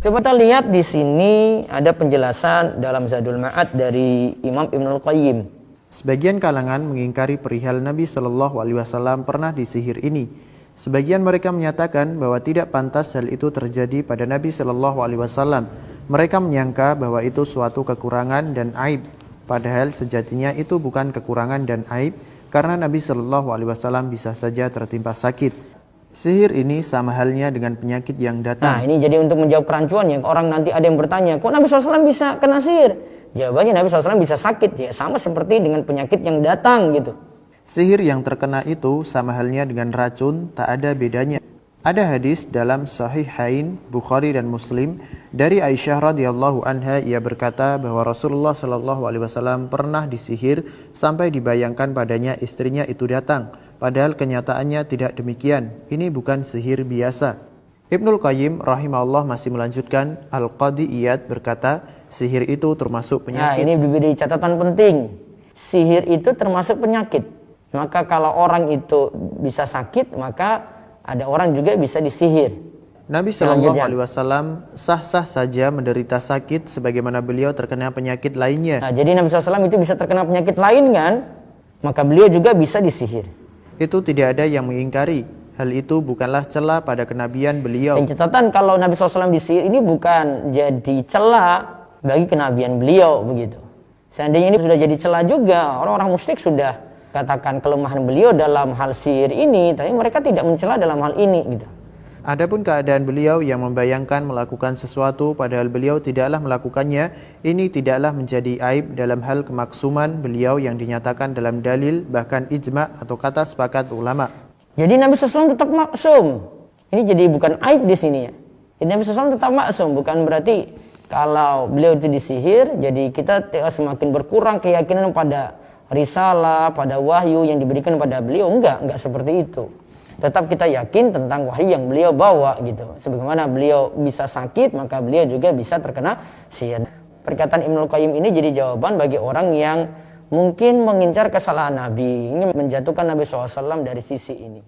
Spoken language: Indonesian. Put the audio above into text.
Coba kita lihat di sini ada penjelasan dalam Zadul Ma'ad dari Imam Ibnul Qayyim. Sebagian kalangan mengingkari perihal Nabi Shallallahu Alaihi Wasallam pernah disihir ini. Sebagian mereka menyatakan bahwa tidak pantas hal itu terjadi pada Nabi Shallallahu Alaihi Wasallam. Mereka menyangka bahwa itu suatu kekurangan dan aib. Padahal sejatinya itu bukan kekurangan dan aib, karena Nabi Shallallahu Alaihi Wasallam bisa saja tertimpa sakit. Sihir ini sama halnya dengan penyakit yang datang. Nah, ini jadi untuk menjawab kerancuannya. Orang nanti ada yang bertanya, kok Nabi SAW bisa kena sihir? Jawabannya Nabi SAW bisa sakit. Ya, sama seperti dengan penyakit yang datang gitu. Sihir yang terkena itu sama halnya dengan racun, tak ada bedanya. Ada hadis dalam Sahihain Bukhari dan Muslim dari Aisyah radhiyallahu anha, ia berkata bahwa Rasulullah shallallahu alaihi wasallam pernah disihir sampai dibayangkan padanya istrinya itu datang. Padahal kenyataannya tidak demikian. Ini bukan sihir biasa. Ibnul Qayyim rahimahullah masih melanjutkan, Al-Qadi Iyad berkata, sihir itu termasuk penyakit. Nah, ini bibir catatan penting. Sihir itu termasuk penyakit. Maka kalau orang itu bisa sakit, maka ada orang juga bisa disihir. Nabi Shallallahu Alaihi Wasallam sah-sah saja menderita sakit sebagaimana beliau terkena penyakit lainnya. Nah, jadi Nabi SAW itu bisa terkena penyakit lain kan? Maka beliau juga bisa disihir. Itu tidak ada yang mengingkari. Hal itu bukanlah celah pada kenabian beliau. Dan catatan kalau Nabi SAW disihir ini bukan jadi celah bagi kenabian beliau begitu. Seandainya ini sudah jadi celah juga, orang-orang musyrik sudah katakan kelemahan beliau dalam hal sihir ini, tapi mereka tidak mencela dalam hal ini gitu. Adapun keadaan beliau yang membayangkan melakukan sesuatu padahal beliau tidaklah melakukannya, ini tidaklah menjadi aib dalam hal kemaksuman beliau yang dinyatakan dalam dalil bahkan ijma atau kata sepakat ulama. Jadi Nabi SAW tetap maksum. Ini jadi bukan aib di sini ya. Jadi Nabi SAW tetap maksum, bukan berarti kalau beliau itu disihir, jadi kita semakin berkurang keyakinan pada risalah, pada wahyu yang diberikan pada beliau. Enggak seperti itu. Tetap kita yakin tentang wahyu yang beliau bawa gitu. Sebagaimana beliau bisa sakit, maka beliau juga bisa terkena sihir. Perkataan Ibnul Qayyim ini jadi jawaban bagi orang yang mungkin mengincar kesalahan Nabi, ingin menjatuhkan Nabi SAW dari sisi ini.